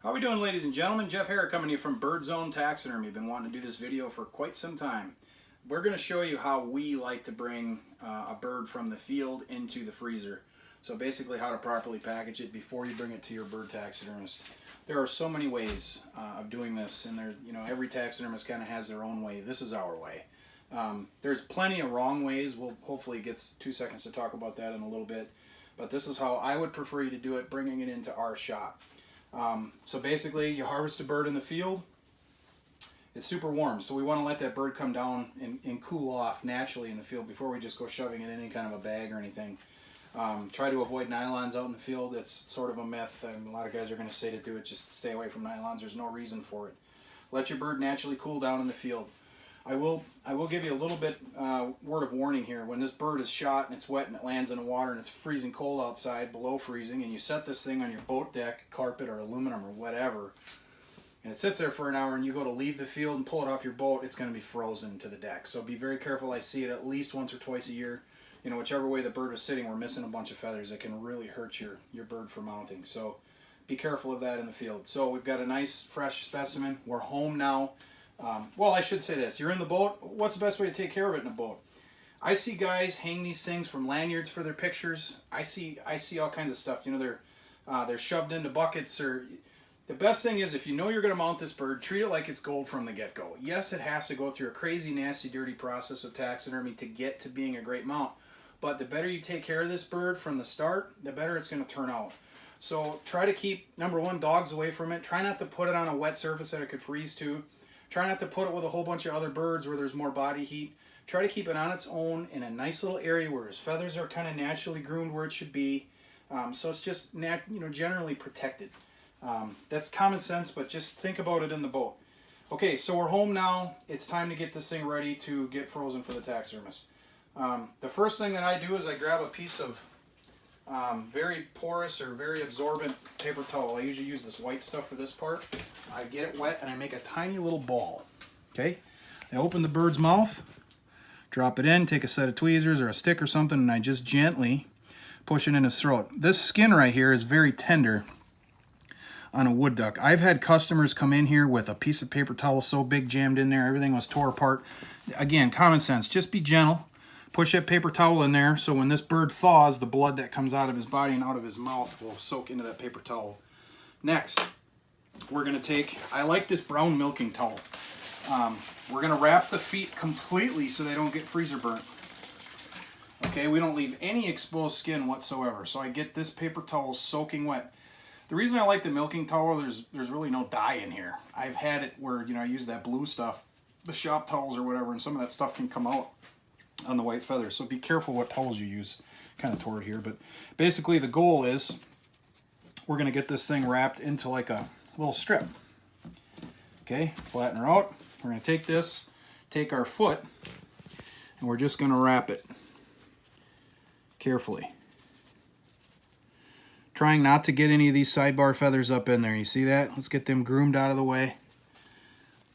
How are we doing, ladies and gentlemen? Jeff Herrick coming to you from Bird Zone Taxidermy. Been wanting to do this video for quite some time. We're going to show you how we like to bring a bird from the field into the freezer. So basically how to properly package it before you bring it to your bird taxidermist. There are so many ways of doing this, and every taxidermist kind of has their own way. This is our way. There's plenty of wrong ways. We'll hopefully get 2 seconds to talk about that in a little bit. But this is how I would prefer you to do it, bringing it into our shop. So basically, you harvest a bird in the field. It's super warm, so we want to let that bird come down and cool off naturally in the field before we just go shoving it in any kind of a bag or anything. Try to avoid nylons out in the field. It's sort of a myth, and a lot of guys are going to say to do it, just stay away from nylons. There's no reason for it. Let your bird naturally cool down in the field. I will give you a little bit word of warning here. When this bird is shot and it's wet and it lands in the water and it's freezing cold outside, below freezing, and you set this thing on your boat deck, carpet, or aluminum or whatever, and it sits there for an hour and you go to leave the field and pull it off your boat, it's going to be frozen to the deck. So be very careful. I see it at least once or twice a year. Whichever way the bird was sitting, we're missing a bunch of feathers. It can really hurt your bird for mounting. So be careful of that in the field. So we've got a nice fresh specimen. We're home now. Well, I should say this. You're in the boat. What's the best way to take care of it in a boat? I see guys hang these things from lanyards for their pictures. I see all kinds of stuff. They're shoved into buckets. Or the best thing is, if you know you're going to mount this bird, treat it like it's gold from the get-go. Yes, it has to go through a crazy, nasty, dirty process of taxidermy to get to being a great mount. But the better you take care of this bird from the start, the better it's going to turn out. So try to keep, number one, dogs away from it. Try not to put it on a wet surface that it could freeze to. Try not to put it with a whole bunch of other birds where there's more body heat. Try to keep it on its own in a nice little area where his feathers are kind of naturally groomed where it should be. So it's just generally protected. That's common sense, but just think about it in the boat. Okay, so we're home now. It's time to get this thing ready to get frozen for the taxidermist. The first thing that I do is I grab a piece of very porous or very absorbent paper towel. I usually use this white stuff for this part. I get it wet and I make a tiny little ball. Okay, I open the bird's mouth, drop it in, take a set of tweezers or a stick or something, and I just gently push it in his throat. This skin right here is very tender on a wood duck. I've had customers come in here with a piece of paper towel so big jammed in there, everything was tore apart. Again, common sense, just be gentle. Push that paper towel in there so when this bird thaws, the blood that comes out of his body and out of his mouth will soak into that paper towel. Next, we're going to take, I like this brown milking towel. We're going to wrap the feet completely so they don't get freezer burnt. Okay, we don't leave any exposed skin whatsoever. So I get this paper towel soaking wet. The reason I like the milking towel, there's really no dye in here. I've had it where, I use that blue stuff, the shop towels or whatever, and some of that stuff can come out on the white feathers. So be careful what towels you use. Kind of tore it here, but basically the goal is we're going to get this thing wrapped into like a little strip. Okay, flatten her out. We're going to take this, take our foot, and we're just going to wrap it carefully. Trying not to get any of these sidebar feathers up in there. You see that? Let's get them groomed out of the way.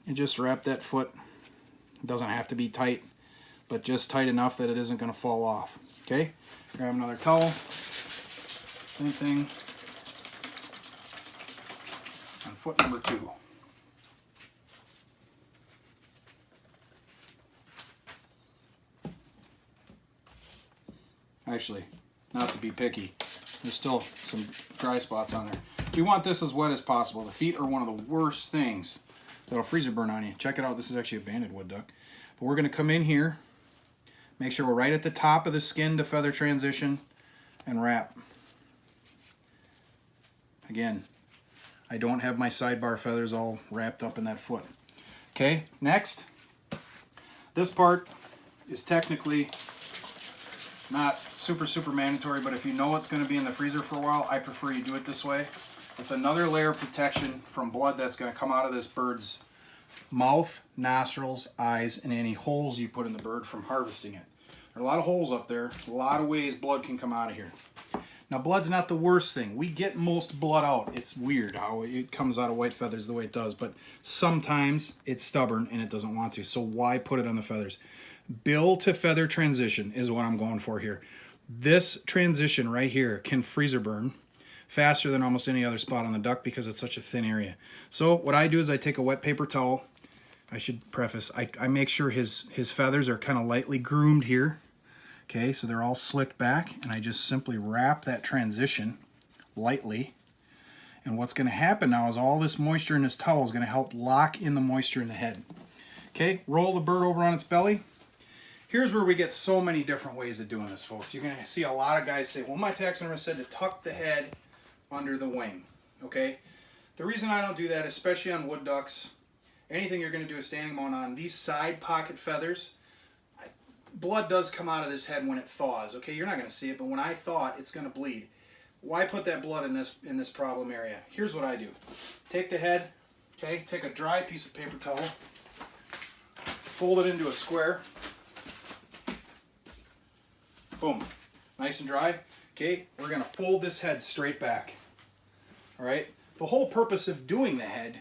And just wrap that foot. It doesn't have to be tight, but just tight enough that it isn't going to fall off. Okay, grab another towel. Same thing on foot number 2. Actually, not to be picky, there's still some dry spots on there. We want this as wet as possible. The feet are one of the worst things that'll freezer burn on you. Check it out. This is actually a banded wood duck. But we're going to come in here, make sure we're right at the top of the skin to feather transition, and wrap. Again, I don't have my sidebar feathers all wrapped up in that foot. Okay, next. This part is technically not super mandatory, but if you know it's going to be in the freezer for a while, I prefer you do it this way. It's another layer of protection from blood that's going to come out of this bird's mouth, nostrils, eyes, and any holes you put in the bird from harvesting it. There are a lot of holes up there, a lot of ways blood can come out of here. Now, blood's not the worst thing. We get most blood out. It's weird how it comes out of white feathers the way it does, but sometimes it's stubborn and it doesn't want to, so why put it on the feathers? Bill to feather transition is what I'm going for here. This transition right here can freezer burn. faster than almost any other spot on the duck because it's such a thin area. So what I do is I take a wet paper towel. I should preface, I make sure his feathers are kind of lightly groomed here. Okay, so they're all slicked back, and I just simply wrap that transition lightly. And what's going to happen now is all this moisture in this towel is going to help lock in the moisture in the head. Okay, roll the bird over on its belly. Here's where we get so many different ways of doing this, folks. You're going to see a lot of guys say, well, my taxidermist said to tuck the head under the wing. Okay, the reason I don't do that, especially on wood ducks, anything you're going to do a standing mount on, these side pocket feathers, blood does come out of this head when it thaws. Okay, you're not going to see it, but when I thaw it, it's going to bleed. Why put that blood in this problem area? Here's what I do. Take the head, okay, take a dry piece of paper towel, fold it into a square. Boom. Nice and dry. Okay, we're going to fold this head straight back. All right? The whole purpose of doing the head,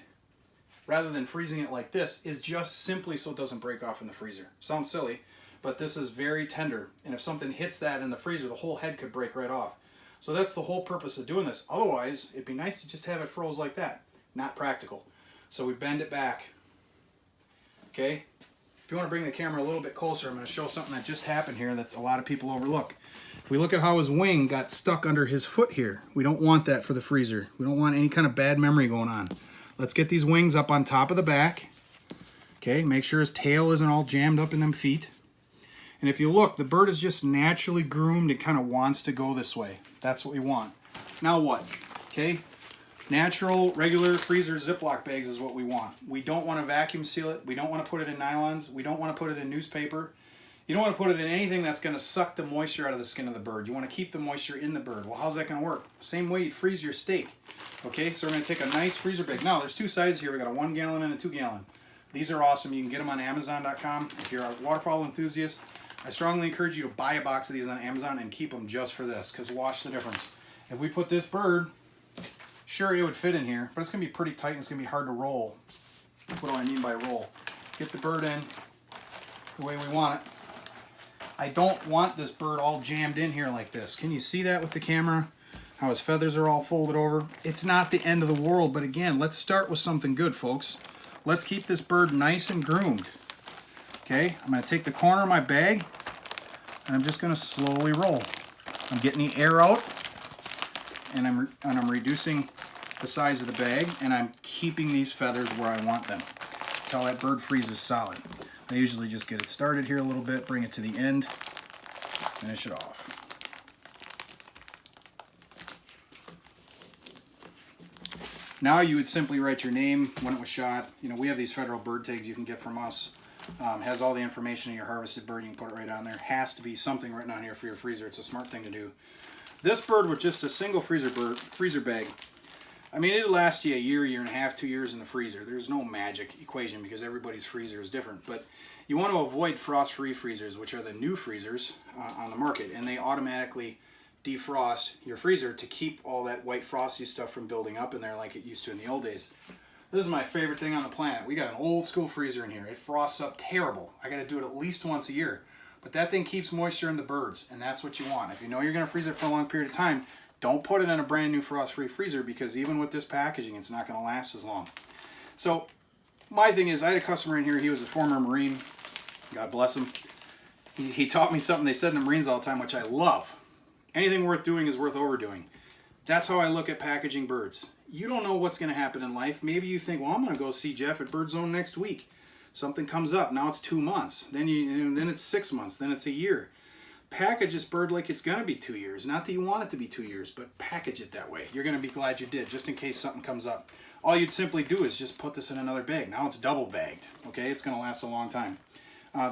rather than freezing it like this, is just simply so it doesn't break off in the freezer. Sounds silly, but this is very tender, and if something hits that in the freezer, the whole head could break right off. So that's the whole purpose of doing this. Otherwise, it'd be nice to just have it froze like that. Not practical. So we bend it back. Okay? If you want to bring the camera a little bit closer, I'm going to show something that just happened here that's a lot of people overlook. If we look at how his wing got stuck under his foot here, we don't want that for the freezer. We don't want any kind of bad memory going on. Let's get these wings up on top of the back. Okay, make sure his tail isn't all jammed up in them feet. And if you look, the bird is just naturally groomed. It kind of wants to go this way. That's what we want. Now what? Okay, natural, regular freezer Ziploc bags is what we want. We don't want to vacuum seal it. We don't want to put it in nylons. We don't want to put it in newspaper. You don't want to put it in anything that's going to suck the moisture out of the skin of the bird. You want to keep the moisture in the bird. Well, how's that going to work? Same way you'd freeze your steak. Okay, so we're going to take a nice freezer bag. Now, there's two sizes here. We got a 1 gallon and a 2 gallon. These are awesome. You can get them on Amazon.com. If you're a waterfowl enthusiast, I strongly encourage you to buy a box of these on Amazon and keep them just for this, because watch the difference. If we put this bird, sure, it would fit in here, but it's going to be pretty tight and it's going to be hard to roll. What do I mean by roll? Get the bird in the way we want it. I don't want this bird all jammed in here like this. Can you see that with the camera? How his feathers are all folded over? It's not the end of the world, but again, let's start with something good, folks. Let's keep this bird nice and groomed. Okay, I'm going to take the corner of my bag and I'm just going to slowly roll. I'm getting the air out and I'm reducing the size of the bag, and I'm keeping these feathers where I want them until that bird freezes solid. I usually just get it started here a little bit, bring it to the end, finish it off. Now you would simply write your name, when it was shot. You know, we have these federal bird tags you can get from us. Has all the information of your harvested bird. You can put it right on there. Has to be something written on here for your freezer. It's a smart thing to do. This bird with just a single freezer bag, I mean, it'll last you a year and a half, 2 years in the freezer. There's no magic equation because everybody's freezer is different. But you want to avoid frost-free freezers, which are the new freezers on the market, and they automatically defrost your freezer to keep all that white frosty stuff from building up in there like it used to in the old days. This is my favorite thing on the planet. We got an old school freezer in here. It frosts up terrible. I got to do it at least once a year. But that thing keeps moisture in the birds, and that's what you want. If you know you're going to freeze it for a long period of time, don't put it in a brand new frost-free freezer, because even with this packaging, it's not going to last as long. So my thing is, I had a customer in here. He was a former Marine. God bless him. He taught me something they said in the Marines all the time, which I love. Anything worth doing is worth overdoing. That's how I look at packaging birds. You don't know what's going to happen in life. Maybe you think, well, I'm going to go see Jeff at Bird Zone next week. Something comes up. Now it's 2 months. Then it's 6 months. Then it's a year. Package this bird like it's going to be 2 years. Not that you want it to be 2 years, but package it that way. You're going to be glad you did, just in case something comes up. All you'd simply do is just put this in another bag. Now it's double bagged. Okay, it's going to last a long time.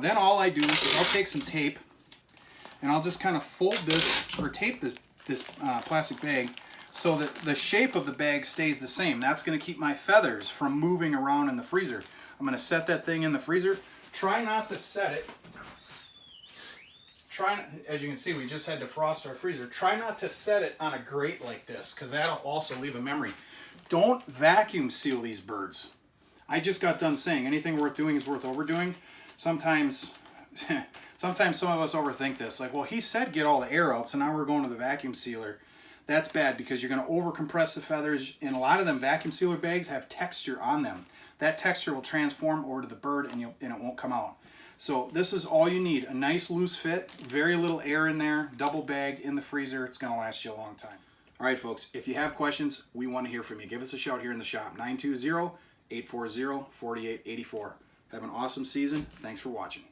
Then all I do is I'll take some tape and I'll just kind of fold this, or tape this plastic bag, so that the shape of the bag stays the same. That's going to keep my feathers from moving around in the freezer. I'm going to set that thing in the freezer. Try not to set it. As you can see, we just had to frost our freezer. Try not to set it on a grate like this, because that'll also leave a memory. Don't vacuum seal these birds. I just got done saying anything worth doing is worth overdoing. Sometimes some of us overthink this. Like, well, he said get all the air out, so now we're going to the vacuum sealer. that's bad because you're going to over compress the feathers, and a lot of them vacuum sealer bags have texture on them. That texture will transform over to the bird and it won't come out. So this is all you need, a nice loose fit, very little air in there, double bagged in the freezer. It's going to last you a long time. All right, folks, if you have questions, we want to hear from you. Give us a shout here in the shop, 920-840-4884. Have an awesome season. Thanks for watching.